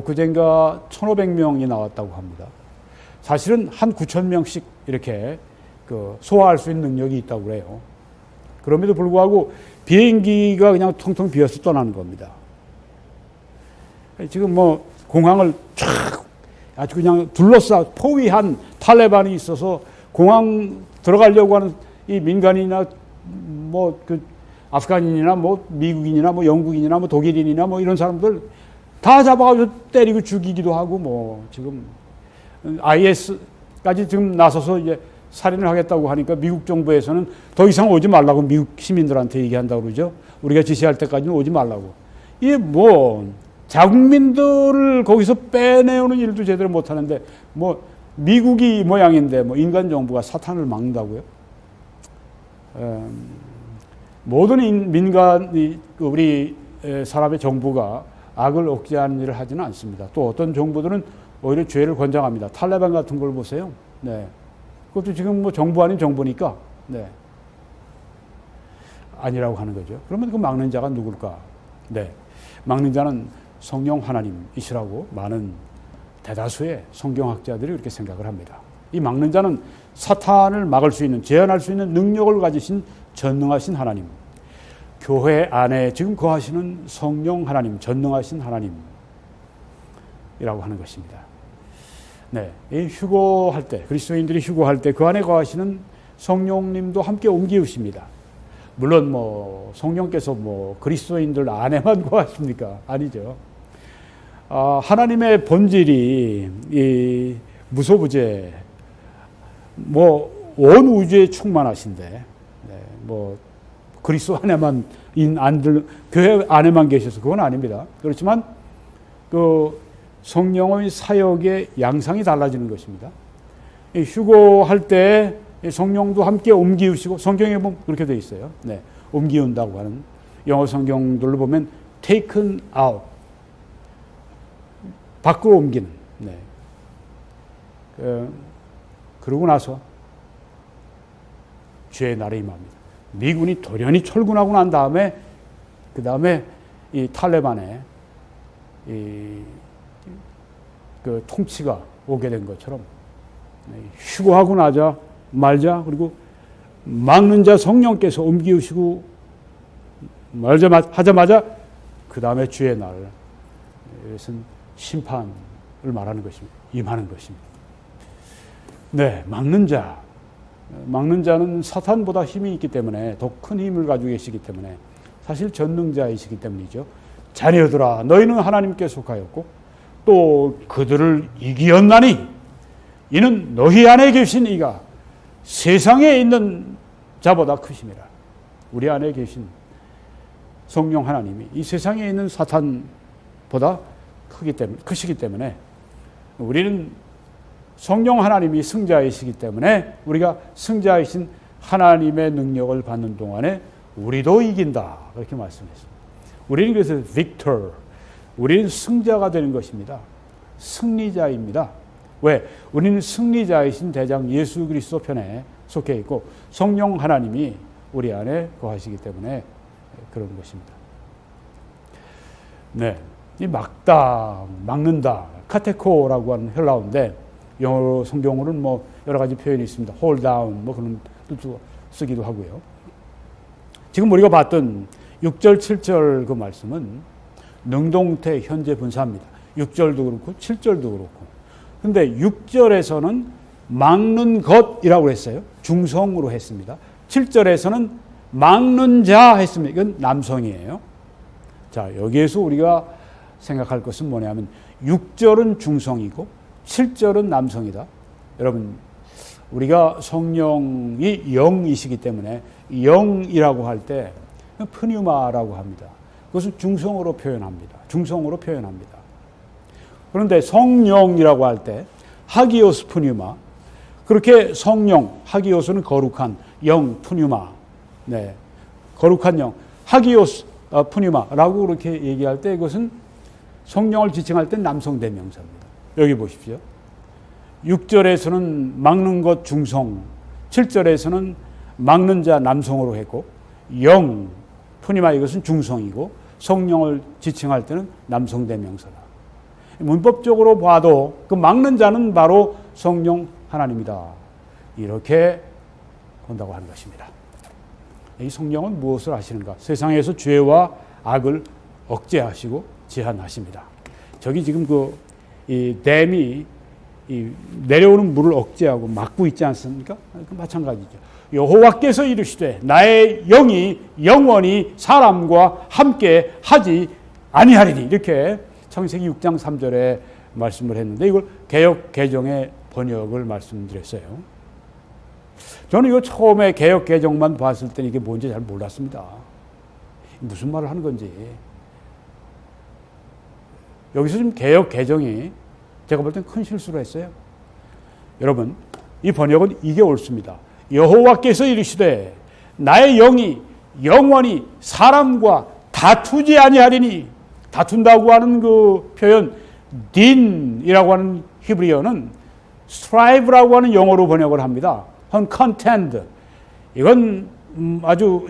그젠가 1,500명이 나왔다고 합니다. 사실은 한 9,000명씩 이렇게 소화할 수 있는 능력이 있다고 그래요. 그럼에도 불구하고 비행기가 그냥 텅텅 비어서 떠나는 겁니다. 지금 공항을 쫙 아주 그냥 포위한 탈레반이 있어서 공항 들어가려고 하는 이 민간인이나 그 아프간인이나 미국인이나 영국인이나 독일인이나 이런 사람들 다 잡아가지고 때리고 죽이기도 하고 지금 IS까지 지금 나서서 이제 살인을 하겠다고 하니까 미국 정부에서는 더 이상 오지 말라고 미국 시민들한테 얘기한다고 그러죠. 우리가 지시할 때까지는 오지 말라고. 이게 자국민들을 거기서 빼내오는 일도 제대로 못하는데 미국이 이 모양인데 인간 정부가 사탄을 막는다고요? 모든 민간이 우리 사람의 정부가 악을 억제하는 일을 하지는 않습니다. 또 어떤 정부들은 오히려 죄를 권장합니다. 탈레반 같은 걸 보세요. 네. 그것도 지금 정부 아닌 정부니까 아니라고 하는 거죠. 그러면 그 막는 자가 누굴까? 네. 막는 자는 성령 하나님이시라고 많은 대다수의 성경학자들이 그렇게 생각을 합니다. 이 막는 자는 사탄을 막을 수 있는, 제한할 수 있는 능력을 가지신 전능하신 하나님, 교회 안에 지금 거하시는 성령 하나님, 전능하신 하나님이라고 하는 것입니다. 네, 이 휴거할 때, 그리스도인들이 휴거할 때 그 안에 거하시는 성령님도 함께 옮기우십니다. 물론 성령께서 그리스도인들 안에만 거하십니까? 아니죠. 하나님의 본질이 이 무소부재, 온 우주에 충만하신데, 그리스도 안에만 교회 안에만 계셔서 그건 아닙니다. 그렇지만 그 성령의 사역의 양상이 달라지는 것입니다. 휴거할 때 성령도 함께 옮기우시고, 성경에 보면 그렇게 되어 있어요. 네, 옮기운다고 하는 영어 성경들로 보면 taken out, 밖으로 옮기는. 네. 그러고 나서 죄의 날이 임합니다. 미군이 돌연히 철군하고 난 다음에 그 다음에 이 탈레반의 그 통치가 오게 된 것처럼 휴거하고 나자 말자 그리고 막는 자 성령께서 옮기우시고 하자마자 그 다음에 주의 날 이것은 심판을 말하는 것입니다. 임하는 것입니다. 네, 막는 자는 사탄보다 힘이 있기 때문에 더 큰 힘을 가지고 계시기 때문에 사실 전능자이시기 때문이죠. 자녀들아 너희는 하나님께 속하였고 또 그들을 이기었나니 이는 너희 안에 계신 이가 세상에 있는 자보다 크심이라. 우리 안에 계신 성령 하나님이 이 세상에 있는 사탄보다 크시기 때문에 우리는 성령 하나님이 승자이시기 때문에 우리가 승자이신 하나님의 능력을 받는 동안에 우리도 이긴다. 그렇게 말씀했습니다. 우리는 그래서 victor, 우리는 승자가 되는 것입니다. 승리자입니다. 왜? 우리는 승리자이신 대장 예수 그리스도 편에 속해 있고 성령 하나님이 우리 안에 거하시기 때문에 그런 것입니다. 네, 이 막는다, 카테코라고 하는 헬라어인데 영어로 성경으로는 뭐 여러 가지 표현이 있습니다. hold down 뭐 그런 뜻도 쓰기도 하고요. 지금 우리가 봤던 6절, 7절 그 말씀은 능동태 현재 분사입니다. 6절도 그렇고 7절도 그렇고. 근데 6절에서는 막는 것이라고 했어요. 중성으로 했습니다. 7절에서는 막는 자 했습니다. 이건 남성이에요. 자, 여기에서 우리가 생각할 것은 뭐냐면 6절은 중성이고 7절은 남성이다. 여러분, 우리가 성령이 영이시기 때문에 영이라고 할 때 프뉴마라고 합니다. 그것은 중성으로 표현합니다. 그런데 성령이라고 할 때 하기오스 프뉴마, 그렇게 성령, 하기오스는 거룩한 영, 프뉴마, 네, 거룩한 영, 하기오스 프뉴마라고 그렇게 얘기할 때 이것은 성령을 지칭할 때 남성 대명사입니다. 여기 보십시오. 6절에서는 막는 것 중성, 7절에서는 막는 자 남성으로 했고 영, 푸니마 이것은 중성이고 성령을 지칭할 때는 남성 대명사다. 문법적으로 봐도 그 막는 자는 바로 성령 하나님이다. 이렇게 본다고 하는 것입니다. 이 성령은 무엇을 하시는가? 세상에서 죄와 악을 억제하시고 제한하십니다. 저기 지금 이 댐이 내려오는 물을 억제하고 막고 있지 않습니까? 마찬가지죠. 여호와께서 이르시되 나의 영이 영원히 사람과 함께 하지 아니하리니, 이렇게 창세기 6장 3절에 말씀을 했는데 이걸 개역 개정의 번역을 말씀드렸어요. 저는 이거 처음에 개역 개정만 봤을 때 이게 뭔지 잘 몰랐습니다. 무슨 말을 하는 건지. 여기서 지금 개역 개정이 제가 볼 땐 큰 실수를 했어요. 여러분, 이 번역은 이게 옳습니다. 여호와께서 이르시되 나의 영이 영원히 사람과 다투지 아니하리니, 다툰다고 하는 그 표현 딘이라고 하는 히브리어는 strive라고 하는 영어로 번역을 합니다. contend, 이건 아주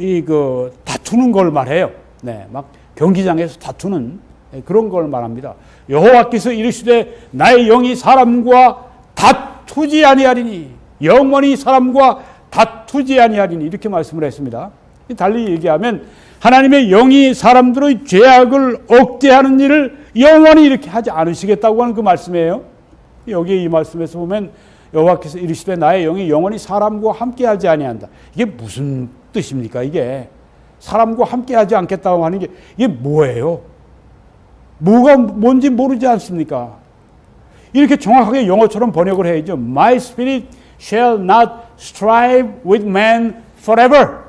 다투는 걸 말해요. 네, 막 경기장에서 다투는 그런 걸 말합니다. 여호와께서 이르시되 나의 영이 사람과 다투지 아니하리니, 영원히 사람과 다투지 아니하리니, 이렇게 말씀을 했습니다. 달리 얘기하면 하나님의 영이 사람들의 죄악을 억제하는 일을 영원히 이렇게 하지 않으시겠다고 하는 그 말씀이에요. 여기 이 말씀에서 보면 여호와께서 이르시되 나의 영이 영원히 사람과 함께하지 아니한다. 이게 무슨 뜻입니까? 이게 사람과 함께하지 않겠다고 하는 게 이게 뭐예요? 뭐가 뭔지 모르지 않습니까? 이렇게 정확하게 영어처럼 번역을 해야죠. My spirit shall not strive with man forever.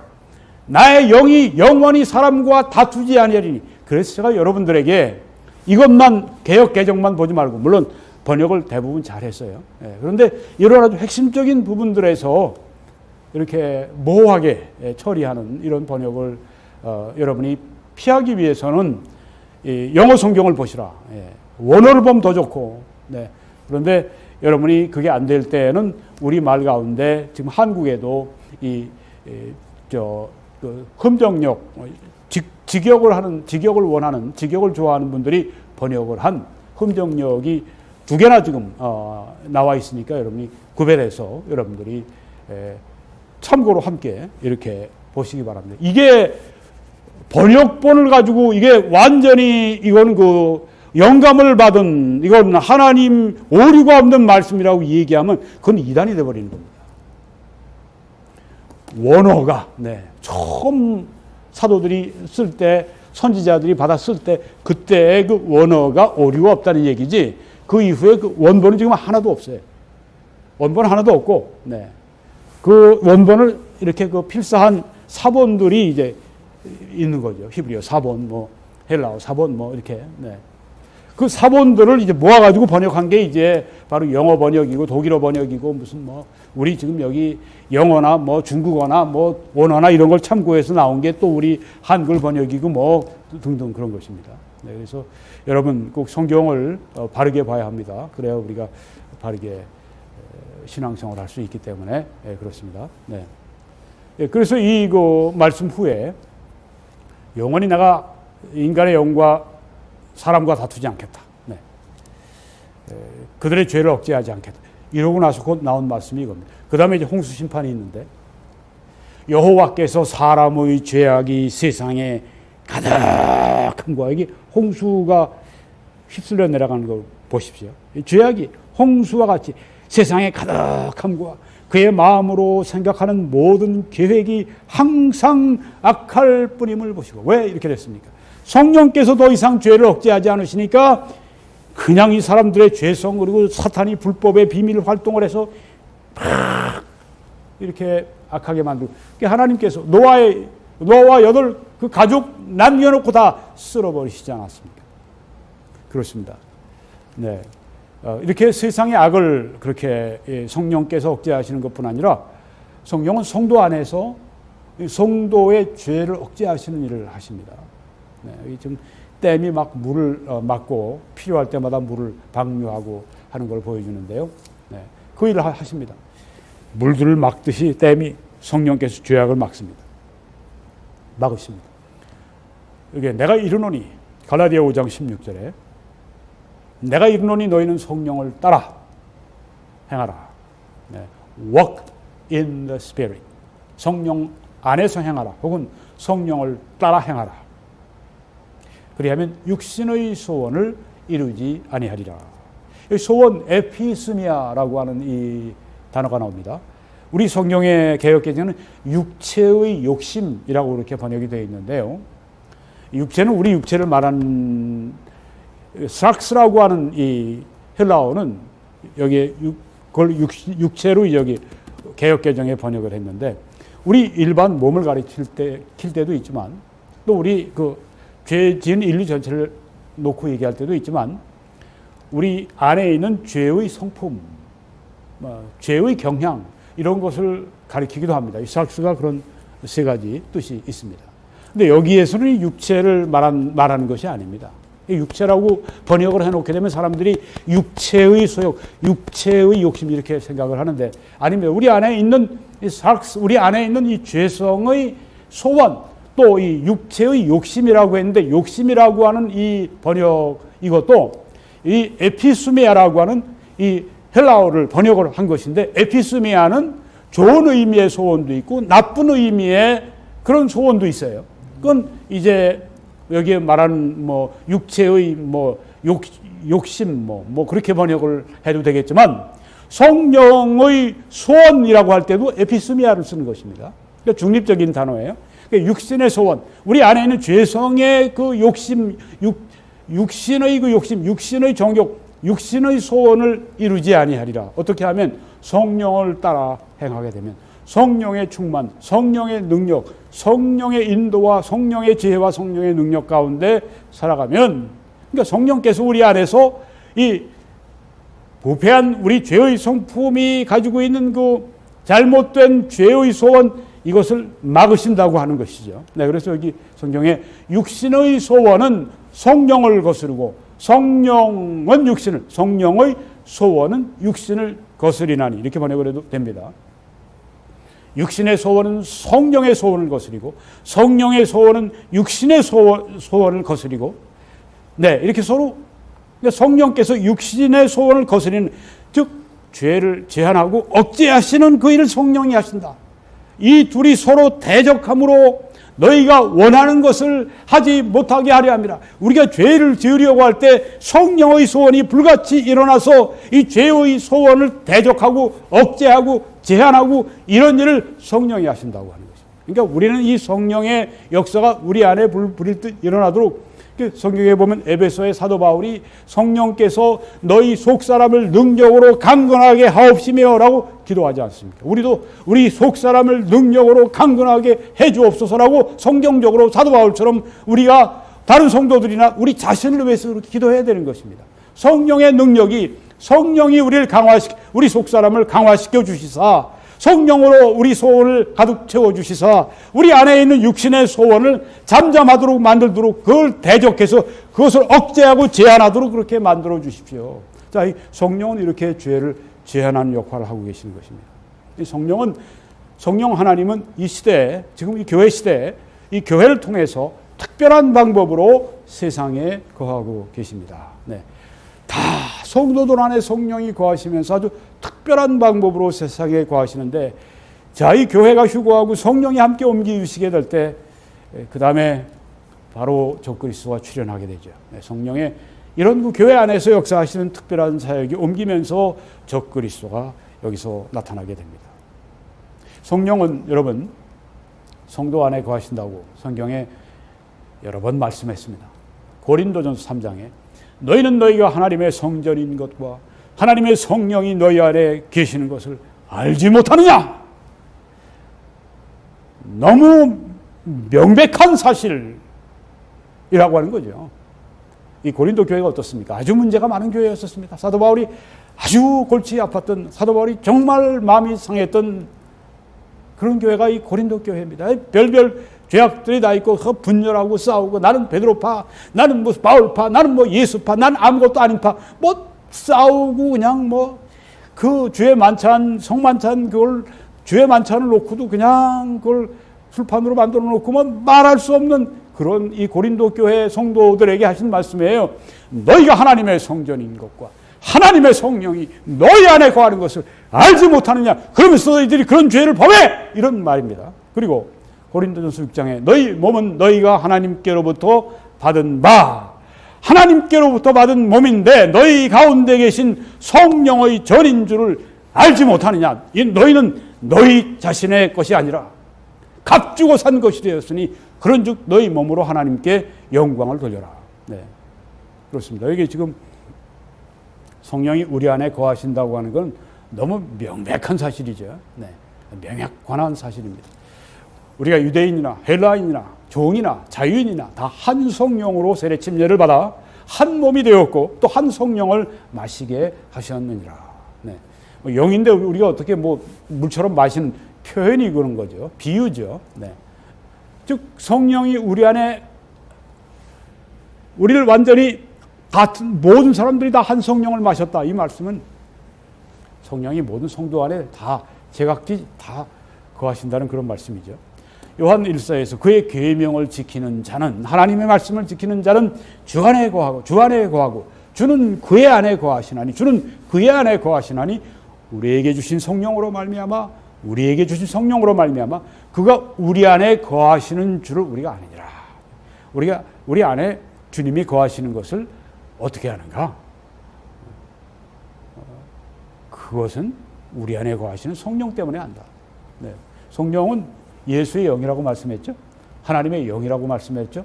나의 영이 영원히 사람과 다투지 아니하리니. 그래서 제가 여러분들에게 이것만 개역 개정만 보지 말고, 물론 번역을 대부분 잘했어요. 그런데 이런 아주 핵심적인 부분들에서 이렇게 모호하게 처리하는 이런 번역을 여러분이 피하기 위해서는 영어 성경을 보시라. 원어를 보면 더 좋고. 그런데 여러분이 그게 안 될 때는 우리 말 가운데 지금 한국에도 그 흠정력, 직역을 원하는, 직역을 좋아하는 분들이 번역을 한 흠정력이 두 개나 지금 나와 있으니까 여러분이 구별해서 여러분들이 참고로 함께 이렇게 보시기 바랍니다. 이게 번역본을 가지고 이게 완전히 이건 그 영감을 받은, 이건 하나님 오류가 없는 말씀이라고 얘기하면 그건 이단이 되어버리는 겁니다. 원어가 처음 사도들이 쓸 때, 선지자들이 받아 쓸 때 그때의 그 원어가 오류가 없다는 얘기지, 그 이후에 그 원본은 지금 하나도 없어요. 원본 하나도 없고, 그 원본을 이렇게 그 필사한 사본들이 이제 있는 거죠. 히브리어 사본, 뭐 헬라어 사본, 뭐 이렇게. 그 사본들을 이제 모아가지고 번역한 게 이제 바로 영어 번역이고 독일어 번역이고 무슨 뭐 우리 지금 여기 영어나 뭐 중국어나 뭐 원어나 이런 걸 참고해서 나온 게 또 우리 한글 번역이고 뭐 등등 그런 것입니다. 그래서 여러분 꼭 성경을 바르게 봐야 합니다. 그래야 우리가 바르게 신앙생활을 할 수 있기 때문에 그렇습니다. 그래서 이 말씀 후에 영원히 내가 인간의 영과 사람과 다투지 않겠다. 그들의 죄를 억제하지 않겠다. 이러고 나서 곧 나온 말씀이 이겁니다. 그 다음에 이제 홍수 심판이 있는데, 여호와께서 사람의 죄악이 세상에 가득함과, 이게 홍수가 휩쓸려 내려가는 걸 보십시오. 죄악이 홍수와 같이 세상에 가득함과 그의 마음으로 생각하는 모든 계획이 항상 악할 뿐임을 보시고. 왜 이렇게 됐습니까? 성령께서 더 이상 죄를 억제하지 않으시니까 그냥 이 사람들의 죄성, 그리고 사탄이 불법의 비밀 활동을 해서 막 이렇게 악하게 만들고, 하나님께서 노아와 8 그 가족 남겨놓고 다 쓸어버리시지 않았습니까? 그렇습니다. 이렇게 세상의 악을 그렇게 성령께서 억제하시는 것뿐 아니라 성령은 성도 안에서 성도의 죄를 억제하시는 일을 하십니다. 지금 댐이 막 물을 막고 필요할 때마다 물을 방류하고 하는 걸 보여주는데요. 그 일을 하십니다. 물들을 막듯이 댐이 성령께서 죄악을 막으십니다. 이게 내가 이르노니, 갈라디아 5장 16절에 내가 이르노니 너희는 성령을 따라 행하라. Walk in the Spirit. 성령 안에서 행하라. 혹은 성령을 따라 행하라. 그리하면 육신의 소원을 이루지 아니하리라. 소원, 에피스미아라고 하는 이 단어가 나옵니다. 우리 성경의 개역개정은 육체의 욕심이라고 이렇게 번역이 되어 있는데요. 육체는 우리 육체를 말하는 스락스라고 하는 이 헬라어는 여기에 그걸 육체로 여기 개역개정에 번역을 했는데, 우리 일반 몸을 가리킬 때도 있지만, 또 우리 죄 지은 인류 전체를 놓고 얘기할 때도 있지만, 우리 안에 있는 죄의 성품, 죄의 경향, 이런 것을 가리키기도 합니다. 이 스락스가 그런 세 가지 뜻이 있습니다. 근데 여기에서는 육체를 말하는 것이 아닙니다. 육체라고 번역을 해놓게 되면 사람들이 육체의 소욕, 육체의 욕심 이렇게 생각을 하는데 아닙니다. 우리 안에 있는 이 스락스, 우리 안에 있는 이 죄성의 소원, 또 이 육체의 욕심이라고 했는데, 욕심이라고 하는 이 번역, 이것도 이 에피스미아라고 하는 이 헬라어를 번역을 한 것인데, 에피스미아는 좋은 의미의 소원도 있고 나쁜 의미의 그런 소원도 있어요. 그건 이제 여기에 말하는 뭐 육체의 뭐 욕심 뭐 그렇게 번역을 해도 되겠지만, 성령의 소원이라고 할 때도 에피스미아를 쓰는 것입니다. 그러니까 중립적인 단어예요. 그러니까 육신의 소원, 우리 안에 있는 죄성의 그 욕심, 육신의 그 욕심, 육신의 정욕, 육신의 소원을 이루지 아니하리라. 어떻게 하면 성령을 따라 행하게 되면, 성령의 충만, 성령의 능력, 성령의 인도와 성령의 지혜와 성령의 능력 가운데 살아가면, 그러니까 성령께서 우리 안에서 이 부패한 우리 죄의 성품이 가지고 있는 그 잘못된 죄의 소원, 이것을 막으신다고 하는 것이죠. 그래서 여기 성경에 육신의 소원은 성령을 거스르고 성령은 육신을, 성령의 소원은 육신을 거스리나니, 이렇게 번역을 해도 됩니다. 육신의 소원은 성령의 소원을 거스리고 성령의 소원은 육신의 소원을 거스리고 이렇게 서로 성령께서 육신의 소원을 거스리는 즉 죄를 제한하고 억제하시는 그 일을 성령이 하신다. 이 둘이 서로 대적함으로 너희가 원하는 것을 하지 못하게 하려 합니다. 우리가 죄를 지으려고 할 때 성령의 소원이 불같이 일어나서 이 죄의 소원을 대적하고 억제하고 제한하고 이런 일을 성령이 하신다고 하는 것입니다. 그러니까 우리는 이 성령의 역사가 우리 안에 불일 일어나도록 성경에 보면 에베소의 사도 바울이 성령께서 너희 속사람을 능력으로 강건하게 하옵시며 라고 기도하지 않습니까? 우리도 우리 속사람을 능력으로 강건하게 해 주옵소서라고 성경적으로 사도 바울처럼 우리가 다른 성도들이나 우리 자신을 위해서 그렇게 기도해야 되는 것입니다. 성령의 능력이 성령이 우리를 우리 속사람을 강화시켜 주시사 성령으로 우리 소원을 가득 채워주시사 우리 안에 있는 육신의 소원을 잠잠하도록 만들도록 그걸 대적해서 그것을 억제하고 제한하도록 그렇게 만들어 주십시오. 자, 이 성령은 이렇게 죄를 제한하는 역할을 하고 계시는 것입니다. 이 성령 하나님은 이 시대에, 지금 이 교회 시대에 이 교회를 통해서 특별한 방법으로 세상에 거하고 계십니다. 다 성도들 안에 성령이 거하시면서 아주 특별한 방법으로 세상에 거하시는데, 자, 이 교회가 휴거하고 성령이 함께 옮기시게 될 때, 그 다음에 바로 적그리스도가 출현하게 되죠. 성령의 이런 그 교회 안에서 역사하시는 특별한 사역이 옮기면서 적그리스도가 여기서 나타나게 됩니다. 성령은 여러분 성도 안에 거하신다고 성경에 여러 번 말씀했습니다. 고린도전서 3장에 너희는 너희가 하나님의 성전인 것과 하나님의 성령이 너희 안에 계시는 것을 알지 못하느냐? 너무 명백한 사실이라고 하는 거죠. 이 고린도 교회가 어떻습니까? 아주 문제가 많은 교회였었습니다. 사도 바울이 아주 골치 아팠던, 사도 바울이 정말 마음이 상했던 그런 교회가 이 고린도 교회입니다. 별별 죄악들이 다 있고 분열하고 싸우고 나는 베드로파, 나는 뭐 바울파, 나는 뭐 예수파, 나는 아무것도 아닌 파, 뭐 싸우고 그냥 뭐 그 주의 만찬, 성만찬 그걸 주의 만찬을 놓고도 그냥 그걸 술판으로 만들어 놓고 뭐 말할 수 없는 그런 이 고린도 교회 성도들에게 하신 말씀이에요. 너희가 하나님의 성전인 것과 하나님의 성령이 너희 안에 거하는 것을 알지 못하느냐? 그러면서 너희들이 그런 죄를 범해! 이런 말입니다. 그리고 고린도전서 6장에 너희 몸은 너희가 하나님께로부터 받은 바, 하나님께로부터 받은 몸인데 너희 가운데 계신 성령의 전인 줄을 알지 못하느냐? 너희는 너희 자신의 것이 아니라 값주고 산 것이 되었으니 그런즉 너희 몸으로 하나님께 영광을 돌려라. 네, 그렇습니다. 이게 지금 성령이 우리 안에 거하신다고 하는 건 너무 명백한 사실이죠. 네, 명확한 사실입니다. 우리가 유대인이나 헬라인이나 종이나 자유인이나 다 한 성령으로 세례 침례를 받아 한 몸이 되었고 또 한 성령을 마시게 하셨느니라. 네, 영인데 우리가 어떻게 뭐 물처럼 마시는 표현이 그런 거죠. 비유죠. 네, 즉 성령이 우리 안에 우리를 완전히 같은 모든 사람들이 다 한 성령을 마셨다. 이 말씀은 성령이 모든 성도 안에 다 제각기 다 거하신다는 그런 말씀이죠. 요한 1서에서 그의 계명을 지키는 자는, 하나님의 말씀을 지키는 자는 주 안에 거하고 주 안에 거하고 주는 그의 안에 거하시나니, 주는 그의 안에 거하시나니 우리에게 주신 성령으로 말미암아 그가 우리 안에 거하시는 줄을 우리가 아느니라. 우리 안에 주님이 거하시는 것을 어떻게 하는가? 그것은 우리 안에 거하시는 성령 때문에 한다. 네. 성령은 예수의 영이라고 말씀했죠. 하나님의 영이라고 말씀했죠.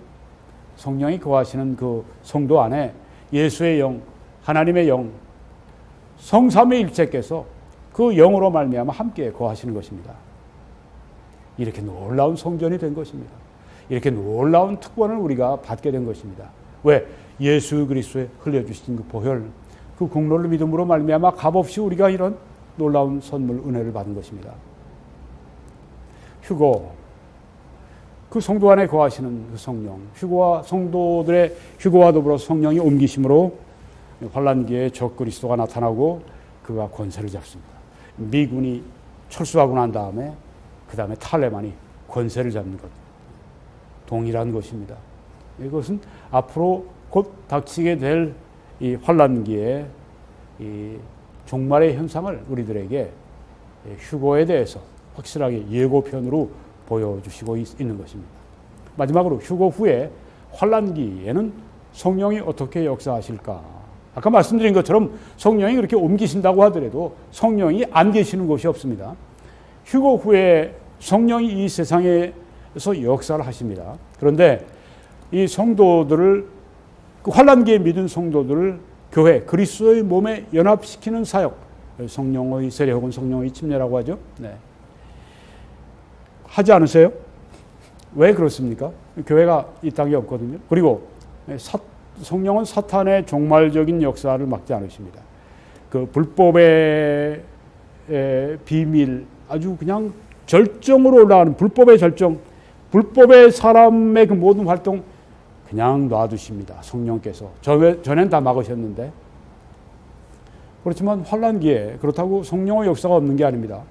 성령이 거하시는 그 성도 안에 예수의 영, 하나님의 영, 성삼위 일체께서 그 영으로 말미암아 함께 거하시는 것입니다. 이렇게 놀라운 성전이 된 것입니다. 이렇게 놀라운 특권을 우리가 받게 된 것입니다. 왜? 예수 그리스도에 흘려주신 그 보혈, 그 공로를 믿음으로 말미암아 값없이 우리가 이런 놀라운 선물, 은혜를 받은 것입니다. 휴거, 그 성도 안에 거하시는 그 성령, 휴거와 성도들의 휴거와 더불어 성령이 옮기심으로 환란기에 적그리스도가 나타나고 그가 권세를 잡습니다. 미군이 철수하고 난 다음에 그 다음에 탈레만이 권세를 잡는 것, 동일한 것입니다. 이것은 앞으로 곧 닥치게 될 이 환란기의 이 종말의 현상을 우리들에게 휴거에 대해서 확실하게 예고편으로 보여주시고 있는 것입니다. 마지막으로 휴거 후에 환란기에는 성령이 어떻게 역사하실까? 아까 말씀드린 것처럼 성령이 그렇게 옮기신다고 하더라도 성령이 안 계시는 곳이 없습니다. 휴거 후에 성령이 이 세상에서 역사를 하십니다. 그런데 이 성도들을, 그 환란기에 믿은 성도들을 교회, 그리스도의 몸에 연합시키는 사역, 성령의 세례 혹은 성령의 침례라고 하죠. 네. 하지 않으세요? 왜 그렇습니까? 교회가 이 땅에 없거든요. 그리고 성령은 사탄의 종말적인 역사를 막지 않으십니다. 그 불법의 비밀, 아주 그냥 절정으로 올라가는 불법의 절정, 불법의 사람의 그 모든 활동 그냥 놔두십니다. 성령께서. 전엔 다 막으셨는데. 그렇지만 환란기에 그렇다고 성령의 역사가 없는 게 아닙니다.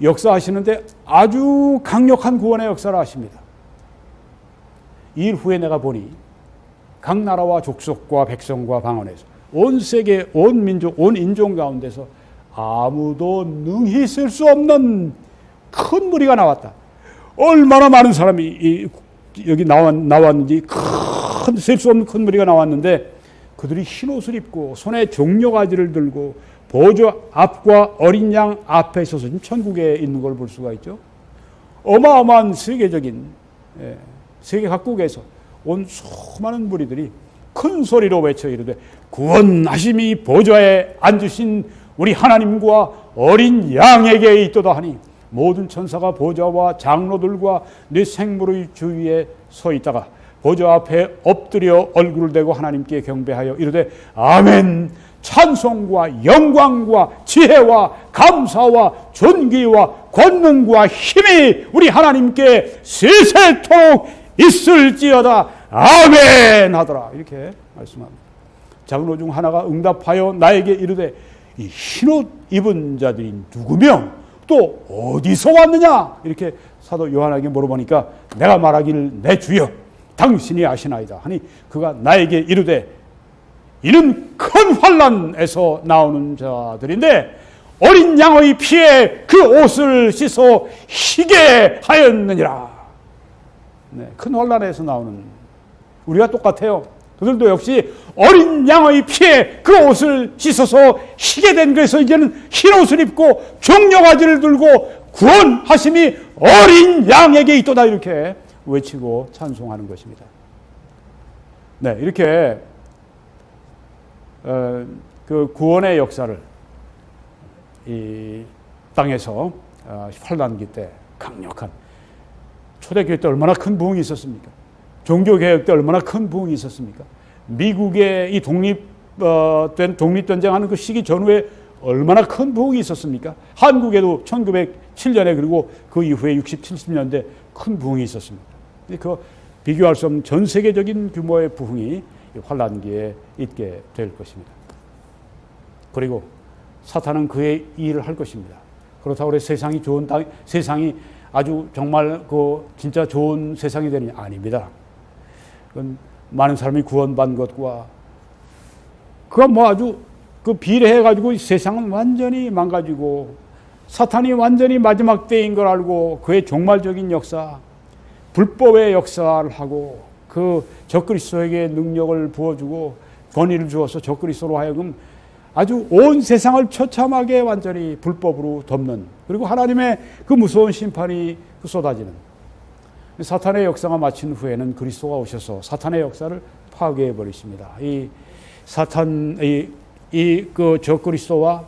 역사하시는데 아주 강력한 구원의 역사를 하십니다. 이 일 후에 내가 보니 각 나라와 족속과 백성과 방언에서 온 세계, 온 민족, 온 인종 가운데서 아무도 능히 있을 수 없는 큰 무리가 나왔다. 얼마나 많은 사람이 여기 나왔는지 셀 수 없는 큰 무리가 나왔는데 그들이 흰옷을 입고 손에 종려가지를 들고 보좌 앞과 어린 양 앞에 서서 지금 천국에 있는 걸 볼 수가 있죠. 어마어마한 세계적인 세계 각국에서 온 수많은 무리들이 큰 소리로 외쳐 이르되 구원하심이 보좌에 앉으신 우리 하나님과 어린 양에게 있도다 하니 모든 천사가 보좌와 장로들과 네 생물의 주위에 서 있다가 보좌 앞에 엎드려 얼굴을 대고 하나님께 경배하여 이르되 아멘. 찬송과 영광과 지혜와 감사와 존귀와 권능과 힘이 우리 하나님께 세세토록 있을지어다. 아멘 하더라. 이렇게 말씀합니다. 장로 중 하나가 응답하여 나에게 이르되 이 흰옷 입은 자들이 누구며 또 어디서 왔느냐? 이렇게 사도 요한에게 물어보니까 내가 말하기를 내 주여 당신이 아시나이다 하니 그가 나에게 이르되 이는 큰 환난에서 나오는 자들인데 어린 양의 피에 그 옷을 씻어 희게 하였느니라. 네, 큰 환난에서 나오는 우리가 똑같아요. 그들도 역시 어린 양의 피에 그 옷을 씻어서 희게 된 것에서 이제는 흰 옷을 입고 종려가지를 들고 구원하심이 어린 양에게 있도다 이렇게 외치고 찬송하는 것입니다. 네, 이렇게 그 구원의 역사를 이 땅에서 환란기 때 강력한 초대교회 때 얼마나 큰 부흥이 있었습니까? 종교개혁 때 얼마나 큰 부흥이 있었습니까? 미국의 이 독립전쟁하는 그 시기 전후에 얼마나 큰 부흥이 있었습니까? 한국에도 1907년에 그리고 그 이후에 60, 70년대 큰 부흥이 있었습니다. 그 비교할 수 없는 전 세계적인 규모의 부흥이 환란기에 있게 될 것입니다. 그리고 사탄은 그의 일을 할 것입니다. 그렇다고 해서 세상이 좋은 세상이 아주 정말 그 진짜 좋은 세상이 되느냐? 아닙니다. 그건 많은 사람이 구원받은 것과 그가 뭐 아주 그 비례해가지고 세상은 완전히 망가지고 사탄이 완전히 마지막 때인 걸 알고 그의 종말적인 역사, 불법의 역사를 하고 그 적그리스도에게 능력을 부어주고 권위를 주어서 적그리스도로 하여금 아주 온 세상을 처참하게 완전히 불법으로 덮는 그리고 하나님의 그 무서운 심판이 쏟아지는 사탄의 역사가 마친 후에는 그리스도가 오셔서 사탄의 역사를 파괴해 버리십니다. 이 사탄 그 적그리스도와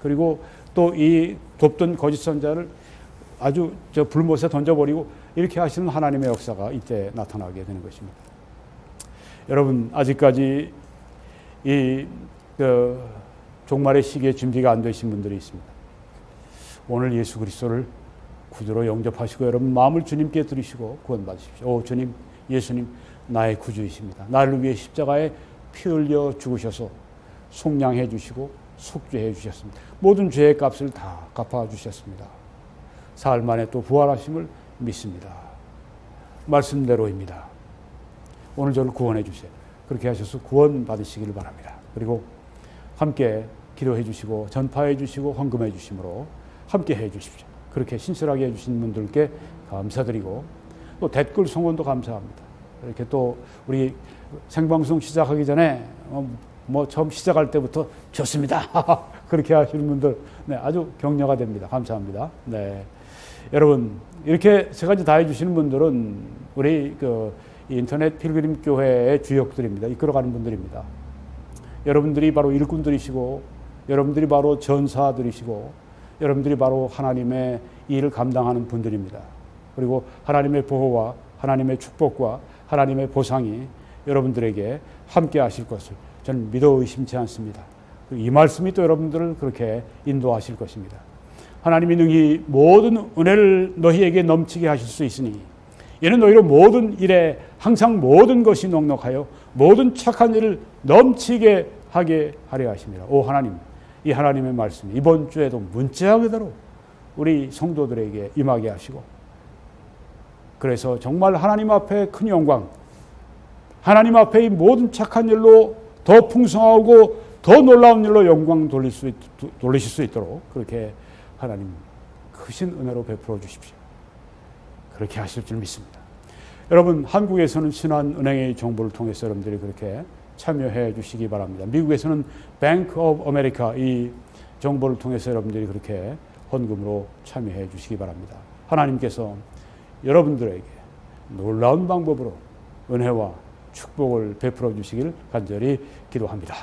그리고 또 이 돕던 거짓 선자를 아주 저 불못에 던져버리고 이렇게 하시는 하나님의 역사가 이때 나타나게 되는 것입니다. 여러분 아직까지 이 종말의 시기에 준비가 안 되신 분들이 있습니다. 오늘 예수 그리스도를 구주로 영접하시고 여러분 마음을 주님께 드리시고 구원받으십시오. 오 주님, 예수님 나의 구주이십니다. 나를 위해 십자가에 피 흘려 죽으셔서 속량해 주시고 속죄해 주셨습니다. 모든 죄의 값을 다 갚아 주셨습니다. 사흘 만에 또 부활하심을 믿습니다. 말씀대로입니다. 오늘 저를 구원해 주세요. 그렇게 하셔서 구원 받으시기를 바랍니다. 그리고 함께 기도해 주시고 전파해 주시고 헌금해 주심으로 함께 해 주십시오. 그렇게 신실하게 해 주신 분들께 감사드리고 또 댓글 성원도 감사합니다. 이렇게 또 우리 생방송 시작하기 전에 처음 시작할 때부터 좋습니다. 그렇게 하시는 분들 네, 아주 격려가 됩니다. 감사합니다. 네. 여러분 이렇게 세 가지 다 해주시는 분들은 우리 인터넷 필그림 교회의 주역들입니다. 이끌어가는 분들입니다. 여러분들이 바로 일꾼들이시고 여러분들이 바로 전사들이시고 여러분들이 바로 하나님의 일을 감당하는 분들입니다. 그리고 하나님의 보호와 하나님의 축복과 하나님의 보상이 여러분들에게 함께 하실 것을 저는 믿어 의심치 않습니다. 이 말씀이 또 여러분들을 그렇게 인도하실 것입니다. 하나님이 능히 모든 은혜를 너희에게 넘치게 하실 수 있으니 이는 너희로 모든 일에 항상 모든 것이 넉넉하여 모든 착한 일을 넘치게 하게 하려 하십니다. 오 하나님, 이 하나님의 말씀이 이번 주에도 문자 그대로 우리 성도들에게 임하게 하시고 그래서 정말 하나님 앞에 큰 영광, 하나님 앞에 이 모든 착한 일로 더 풍성하고 더 놀라운 일로 영광 돌리실 수 있도록 그렇게 하나님 크신 은혜로 베풀어 주십시오. 그렇게 하실 줄 믿습니다. 여러분 한국에서는 신한은행의 정보를 통해서 여러분들이 그렇게 참여해 주시기 바랍니다. 미국에서는 Bank of America 이 정보를 통해서 여러분들이 그렇게 헌금으로 참여해 주시기 바랍니다. 하나님께서 여러분들에게 놀라운 방법으로 은혜와 축복을 베풀어 주시길 간절히 기도합니다.